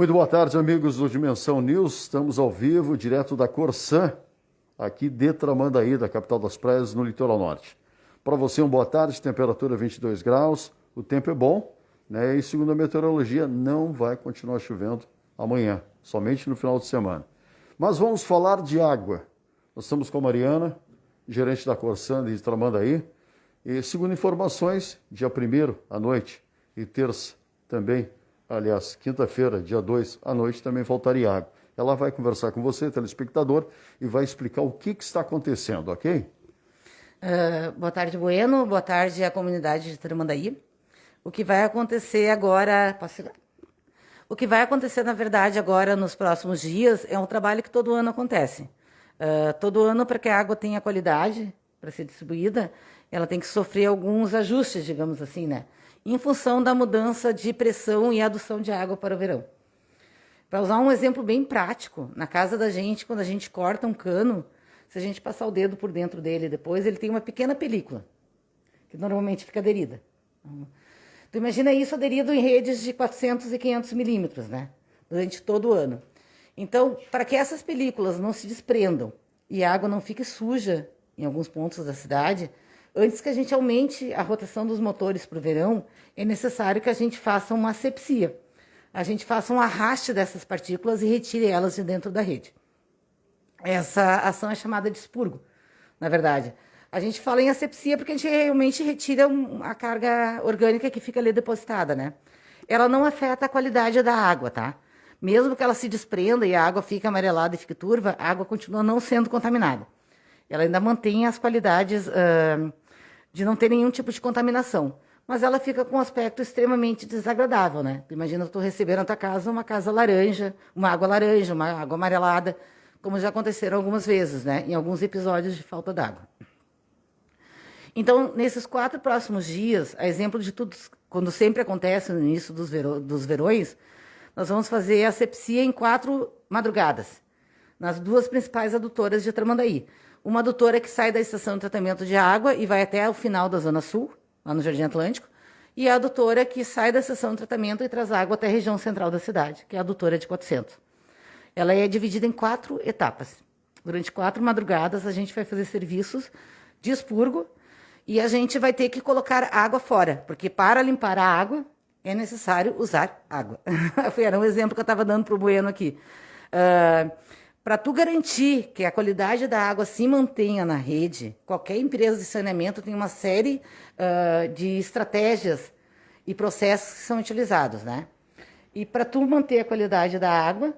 Muito boa tarde, amigos do Dimensão News. Estamos ao vivo, direto da Corsã, aqui de Tramandaí, da capital das praias, no litoral norte. Para você, boa tarde, temperatura 22 graus, o tempo é bom, né? E segundo a meteorologia, não vai continuar chovendo amanhã, somente no final de semana. Mas vamos falar de água. Nós estamos com a Mariana, gerente da Corsã de Tramandaí, e segundo informações, dia 1º à noite e terça também, aliás, quinta-feira, dia 2 à noite, também faltaria água. Ela vai conversar com você, telespectador, e vai explicar o que está acontecendo, ok? Boa tarde, Bueno. Boa tarde à comunidade de Tramandaí. O que vai acontecer agora... O que vai acontecer, na verdade, agora, nos próximos dias, é um trabalho que todo ano acontece. Todo ano, para que a água tenha qualidade para ser distribuída, ela tem que sofrer alguns ajustes, digamos assim, né? Em função da mudança de pressão e adução de água para o verão. Para usar um exemplo bem prático, na casa da gente, quando a gente corta um cano, se a gente passar o dedo por dentro dele depois, ele tem uma pequena película, que normalmente fica aderida. Tu imagina isso aderido em redes de 400 e 500 milímetros, né? Durante todo o ano. Então, para que essas películas não se desprendam e a água não fique suja em alguns pontos da cidade, antes que a gente aumente a rotação dos motores para o verão, é necessário que a gente faça uma asepsia. A gente faça um arraste dessas partículas e retire elas de dentro da rede. Essa ação é chamada de expurgo, na verdade. A gente fala em asepsia porque a gente realmente retira a carga orgânica que fica ali depositada, né? Ela não afeta a qualidade da água, tá? Mesmo que ela se desprenda e a água fique amarelada e fique turva, a água continua não sendo contaminada. Ela ainda mantém as qualidades de não ter nenhum tipo de contaminação. Mas ela fica com um aspecto extremamente desagradável, né? Imagina tu receber na tua casa uma casa laranja, uma água amarelada, como já aconteceram algumas vezes, né? Em alguns episódios de falta d'água. Então, nesses 4 próximos dias, a exemplo de tudo, quando sempre acontece no início dos verões, nós vamos fazer a asepsia em 4 madrugadas, nas 2 principais adutoras de Tramandaí. Uma adutora que sai da estação de tratamento de água e vai até o final da Zona Sul, lá no Jardim Atlântico, e a adutora que sai da estação de tratamento e traz água até a região central da cidade, que é a adutora de 400. Ela é dividida em 4 etapas. Durante 4 madrugadas, a gente vai fazer serviços de expurgo e a gente vai ter que colocar água fora, porque para limpar a água é necessário usar água. Era um exemplo que eu estava dando para o Bueno aqui. Para tu garantir que a qualidade da água se mantenha na rede, qualquer empresa de saneamento tem uma série de estratégias e processos que são utilizados, né? E para tu manter a qualidade da água,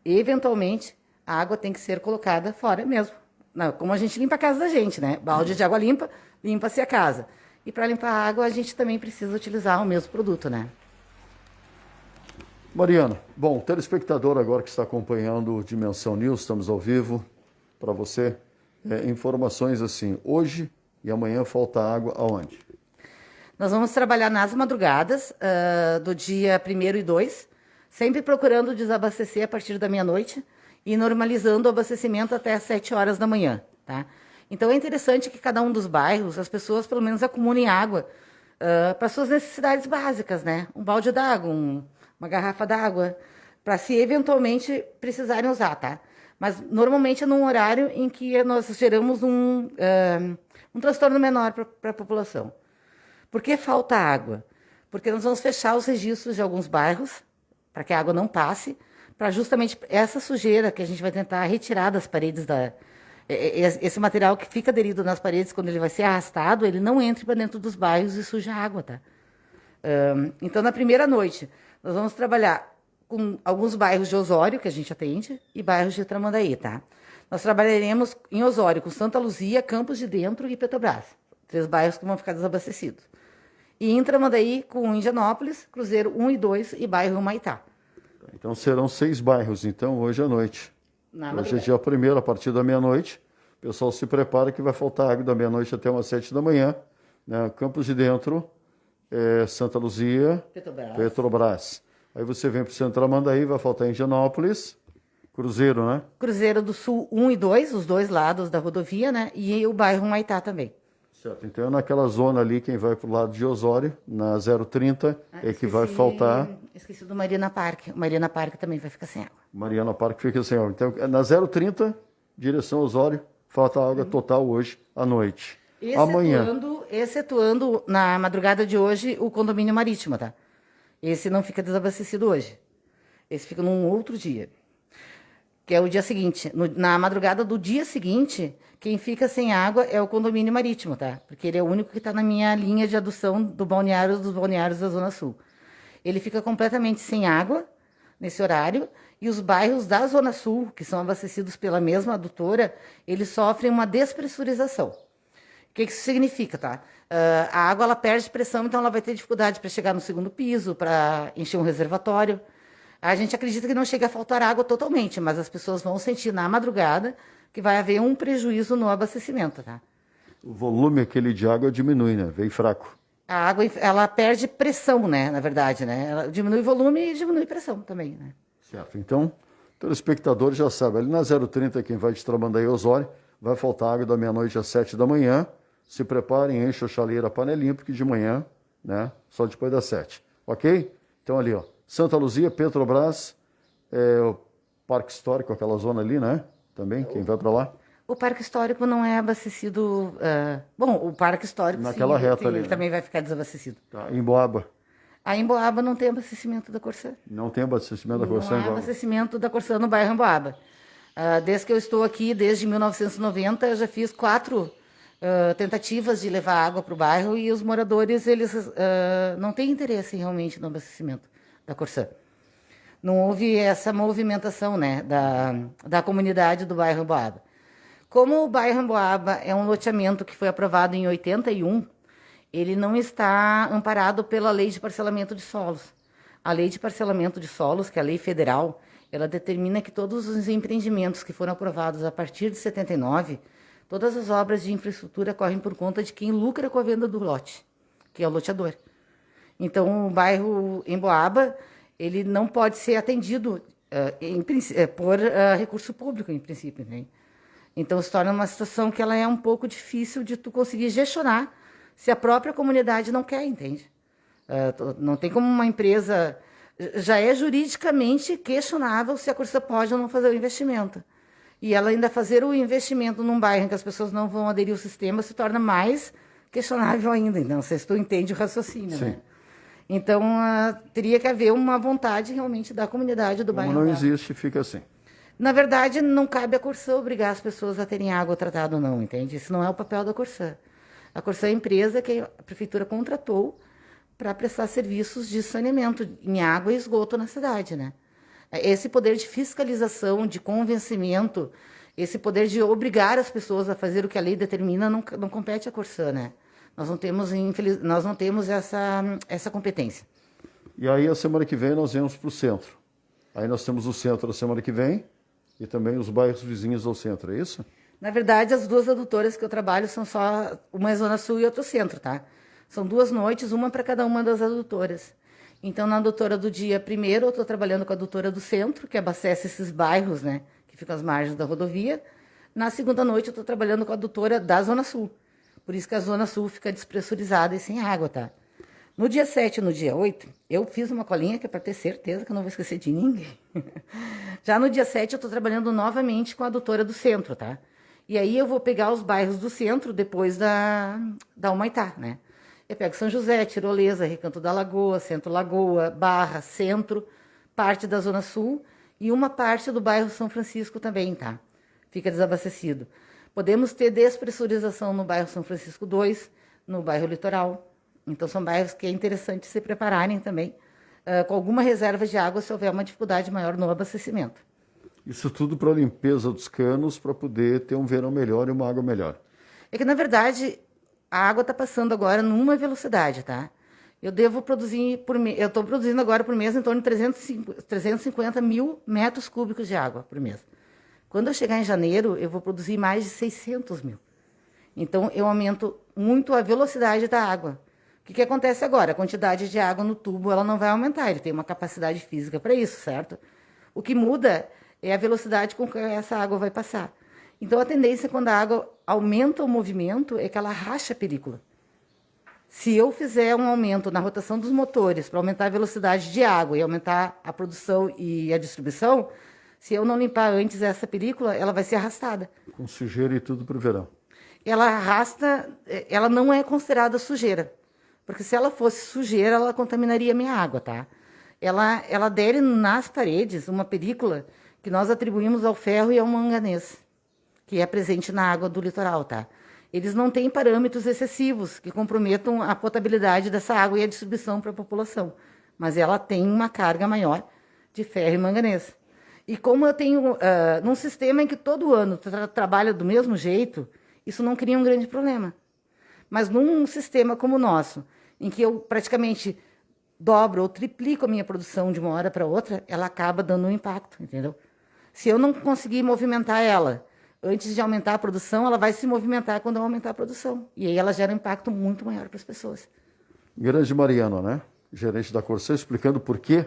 eventualmente, a água tem que ser colocada fora mesmo. Não, como a gente limpa a casa da gente, né? Balde de água limpa, limpa-se a casa. E para limpar a água, a gente também precisa utilizar o mesmo produto, né? Mariana, bom, telespectador agora que está acompanhando o Dimensão News, estamos ao vivo para você. Informações assim, hoje e amanhã falta água aonde? Nós vamos trabalhar nas madrugadas do dia 1º e 2, sempre procurando desabastecer a partir da meia-noite e normalizando o abastecimento até às 7 horas da manhã, tá? Então é interessante que cada um dos bairros, as pessoas pelo menos acumulem água para suas necessidades básicas, né? Um balde d'água, uma garrafa d'água, para se eventualmente precisarem usar, tá? Mas normalmente é num horário em que nós geramos um transtorno menor para a população. Por que falta água? Porque nós vamos fechar os registros de alguns bairros, para que a água não passe, para justamente essa sujeira que a gente vai tentar retirar das paredes esse material que fica aderido nas paredes, quando ele vai ser arrastado, ele não entre para dentro dos bairros e suja a água, tá? Então, na primeira noite, nós vamos trabalhar com alguns bairros de Osório, que a gente atende, e bairros de Tramandaí, tá? Nós trabalharemos em Osório com Santa Luzia, Campos de Dentro e Petrobras. 3 bairros que vão ficar desabastecidos. E em Tramandaí com Indianópolis, Cruzeiro 1 e 2 e bairro Humaitá. Então serão 6 bairros, então, hoje à noite. Hoje é dia 1º, a partir da meia-noite. O pessoal se prepara que vai faltar água da meia-noite até umas 7 da manhã. Né? Campos de Dentro, Santa Luzia, Petrobras. Aí você vem para o centro da Tramandaí, vai faltar Indianópolis, Cruzeiro, né? Cruzeiro do Sul 1 e 2, os 2 lados da rodovia, né? E o bairro Humaitá também. Certo, então naquela zona ali, quem vai para o lado de Osório, na 030, é que vai faltar Esqueci do Marina Parque. O Marina Parque também vai ficar sem água. Mariana Parque fica sem água. Então, na 030, direção Osório, falta água total hoje à noite. Amanhã. Excetuando na madrugada de hoje o condomínio marítimo, tá? Esse não fica desabastecido hoje. Esse fica num outro dia. Que é o dia seguinte. Na madrugada do dia seguinte, quem fica sem água é o condomínio marítimo, tá? Porque ele é o único que está na minha linha de adução dos balneários da Zona Sul. Ele fica completamente sem água nesse horário e os bairros da Zona Sul, que são abastecidos pela mesma adutora, eles sofrem uma despressurização. O que isso significa, tá? A água ela perde pressão, então ela vai ter dificuldade para chegar no segundo piso, para encher um reservatório. A gente acredita que não chega a faltar água totalmente, mas as pessoas vão sentir na madrugada que vai haver um prejuízo no abastecimento, tá? O volume aquele de água diminui, né? Vem fraco. A água, ela perde pressão, né? Na verdade, né? Ela diminui volume e diminui pressão também, né? Certo. Então, o telespectador já sabe, ali na 030, quem vai de Tramandaí Osório, vai faltar água da meia-noite às 7 da manhã. Se preparem, enche a chaleira, a panelinha, porque de manhã, né? Só depois das 7. Ok? Então ali, ó. Santa Luzia, Petrobras, o Parque Histórico, aquela zona ali, né? Também, quem vai para lá? O Parque Histórico não é abastecido... bom, o Parque Histórico, naquela sim, reta ali, ele né? também vai ficar desabastecido. Tá. Em Boaba. A Emboaba não tem abastecimento da Corsã. Não tem abastecimento da Corsã em Não há Boaba. abastecimento da Corsã no bairro Emboaba. Desde que eu estou aqui, desde 1990, eu já fiz 4 tentativas de levar água para o bairro e os moradores, eles não têm interesse realmente no abastecimento da Corsã. Não houve essa movimentação, né, da comunidade do bairro Emboaba. Como o bairro Emboaba é um loteamento que foi aprovado em 81, ele não está amparado pela lei de parcelamento de solos. A lei de parcelamento de solos, que é a lei federal, ela determina que todos os empreendimentos que foram aprovados a partir de 79, todas as obras de infraestrutura correm por conta de quem lucra com a venda do lote, que é o loteador. Então, o bairro Emboaba, ele não pode ser atendido por recurso público, em princípio, né? Então, se torna uma situação que ela é um pouco difícil de tu conseguir gestionar se a própria comunidade não quer, entende? Não tem como uma empresa... Já é juridicamente questionável se a Corsã pode ou não fazer o investimento. E ela ainda fazer o investimento num bairro em que as pessoas não vão aderir ao sistema se torna mais questionável ainda. Então, não sei se tu entende o raciocínio, Sim. né? Então, teria que haver uma vontade realmente da comunidade do bairro. Como não existe, fica assim. Na verdade, não cabe a Corsã obrigar as pessoas a terem água tratada ou não, entende? Isso não é o papel da Corsã. A Corsã é a empresa que a prefeitura contratou para prestar serviços de saneamento em água e esgoto na cidade, né? Esse poder de fiscalização, de convencimento, esse poder de obrigar as pessoas a fazer o que a lei determina não compete à Corsã, né? Nós não temos essa competência. E aí, a semana que vem, nós vamos para o centro. Aí nós temos o centro a semana que vem e também os bairros vizinhos ao centro, é isso? Na verdade, as 2 adutoras que eu trabalho são só... Uma é Zona Sul e outra centro, tá? São 2 noites, uma para cada uma das adutoras. Então, na adutora do dia primeiro, eu estou trabalhando com a adutora do centro, que abastece esses bairros, né? Que ficam às margens da rodovia. Na segunda noite, eu estou trabalhando com a adutora da Zona Sul. Por isso que a Zona Sul fica despressurizada e sem água, tá? No dia 7 e no dia 8, eu fiz uma colinha que é para ter certeza que eu não vou esquecer de ninguém. Já no dia 7, eu estou trabalhando novamente com a adutora do centro, tá? E aí eu vou pegar os bairros do centro depois da Humaitá, né? Eu pego São José, Tirolesa, Recanto da Lagoa, Centro Lagoa, Barra, Centro, parte da Zona Sul e uma parte do bairro São Francisco também, tá? Fica desabastecido. Podemos ter despressurização no bairro São Francisco 2, no bairro Litoral. Então, são bairros que é interessante se prepararem também, com alguma reserva de água se houver uma dificuldade maior no abastecimento. Isso tudo para a limpeza dos canos, para poder ter um verão melhor e uma água melhor. É que, na verdade, a água está passando agora numa velocidade, tá? Eu devo produzir, eu estou produzindo agora por mês em torno de 350 mil metros cúbicos de água por mês. Quando eu chegar em janeiro, eu vou produzir mais de 600 mil. Então, eu aumento muito a velocidade da água. O que acontece agora? A quantidade de água no tubo ela não vai aumentar, ele tem uma capacidade física para isso, certo? O que muda é a velocidade com que essa água vai passar. Então, a tendência quando a água aumenta o movimento é que ela racha a película, Se eu fizer um aumento na rotação dos motores para aumentar a velocidade de água e aumentar a produção e a distribuição, se eu não limpar antes essa película, ela vai ser arrastada. Com sujeira e tudo para o verão. Ela arrasta, ela não é considerada sujeira. Porque se ela fosse sujeira, ela contaminaria a minha água, tá? Ela adere nas paredes uma película que nós atribuímos ao ferro e ao manganês, que é presente na água do litoral, tá? Eles não têm parâmetros excessivos que comprometam a potabilidade dessa água e a distribuição para a população. Mas ela tem uma carga maior de ferro e manganês. E como eu tenho, num sistema em que todo ano trabalha do mesmo jeito, isso não cria um grande problema. Mas num sistema como o nosso, em que eu praticamente dobro ou triplico a minha produção de uma hora para outra, ela acaba dando um impacto, entendeu? Se eu não conseguir movimentar ela antes de aumentar a produção, ela vai se movimentar quando eu aumentar a produção. E aí ela gera um impacto muito maior para as pessoas. Grande Mariana, né? Gerente da Corsã, explicando por quê,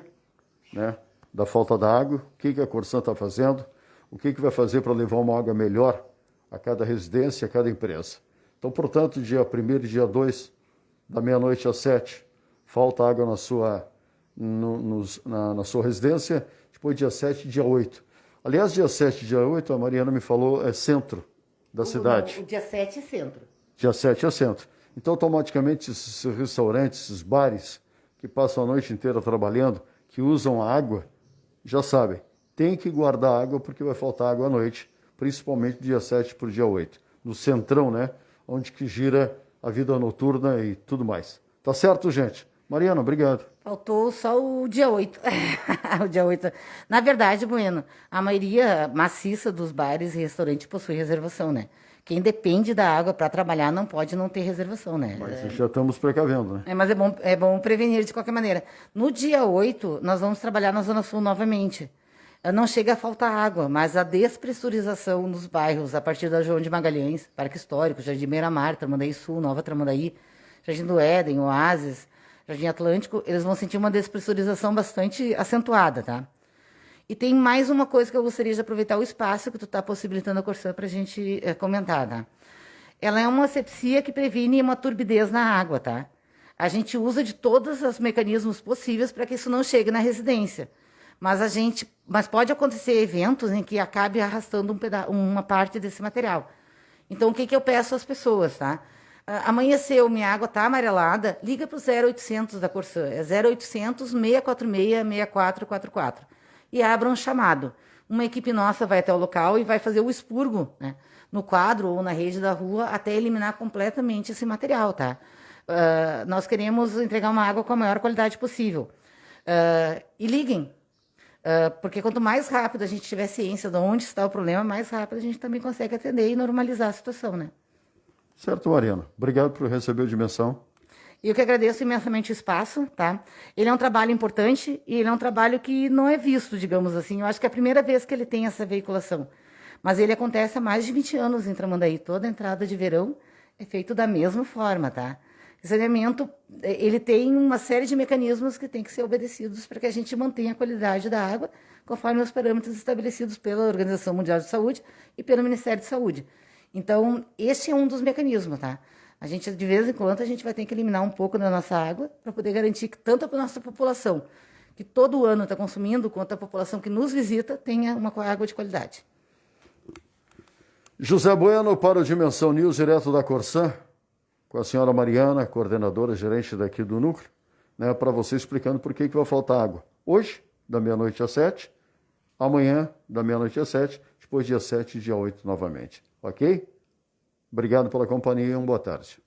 né, da falta da água, o que a Corsã está fazendo, o que vai fazer para levar uma água melhor a cada residência, a cada empresa. Então, portanto, dia 1º e dia 2, da meia-noite às 7, falta água na sua residência, depois dia 7 e dia 8. Aliás, dia 7 e dia 8, a Mariana me falou, é centro da cidade. Não, o dia 7 é centro. Dia 7 é centro. Então, automaticamente, esses restaurantes, esses bares, que passam a noite inteira trabalhando, que usam a água, já sabem, tem que guardar água porque vai faltar água à noite, principalmente dia 7 para o dia 8. No centrão, né? Onde que gira a vida noturna e tudo mais. Tá certo, gente? Mariana, obrigado. Faltou só o dia 8. O dia 8. Na verdade, Bueno, a maioria maciça dos bares e restaurantes possui reservação, né? Quem depende da água para trabalhar não pode não ter reservação, né? Mas já estamos precavendo, né? Mas é bom prevenir de qualquer maneira. No dia 8, nós vamos trabalhar na Zona Sul novamente. Não chega a faltar água, mas a despressurização nos bairros, a partir da João de Magalhães, Parque Histórico, Jardim Beira-Mar, Tramandaí Sul, Nova Tramandaí, Jardim do Éden, Oásis, Jardim Atlântico, eles vão sentir uma despressurização bastante acentuada, tá? E tem mais uma coisa que eu gostaria de aproveitar o espaço que tu está possibilitando a Corsã para a gente comentar, tá? Ela é uma asepsia que previne uma turbidez na água, tá? A gente usa de todos os mecanismos possíveis para que isso não chegue na residência. Mas pode acontecer eventos em que acabe arrastando uma parte desse material. Então, o que eu peço às pessoas, tá? Amanheceu, minha água está amarelada, liga para o 0800 da Corsã. É 0800 646 6444. E abra um chamado. Uma equipe nossa vai até o local e vai fazer o expurgo, né, no quadro ou na rede da rua até eliminar completamente esse material, tá? Nós queremos entregar uma água com a maior qualidade possível. E liguem. Porque quanto mais rápido a gente tiver ciência de onde está o problema, mais rápido a gente também consegue atender e normalizar a situação, né? Certo, Mariana. Obrigado por receber a dimensão. E eu que agradeço imensamente o espaço, tá? Ele é um trabalho importante e ele é um trabalho que não é visto, digamos assim. Eu acho que é a primeira vez que ele tem essa veiculação. Mas ele acontece há mais de 20 anos em Tramandaí. Toda entrada de verão é feito da mesma forma, tá? O saneamento, ele tem uma série de mecanismos que tem que ser obedecidos para que a gente mantenha a qualidade da água conforme os parâmetros estabelecidos pela Organização Mundial de Saúde e pelo Ministério de Saúde. Então, esse é um dos mecanismos, tá? A gente, de vez em quando, a gente vai ter que eliminar um pouco da nossa água para poder garantir que tanto a nossa população, que todo ano está consumindo, quanto a população que nos visita, tenha uma água de qualidade. José Bueno para o Dimensão News, direto da Corsã, com a senhora Mariana, coordenadora, gerente daqui do núcleo, né, para você explicando por que vai faltar água. Hoje, da meia-noite às 7, amanhã, da meia-noite às 7, depois dia 7 e dia 8 novamente. Ok? Obrigado pela companhia e uma boa tarde.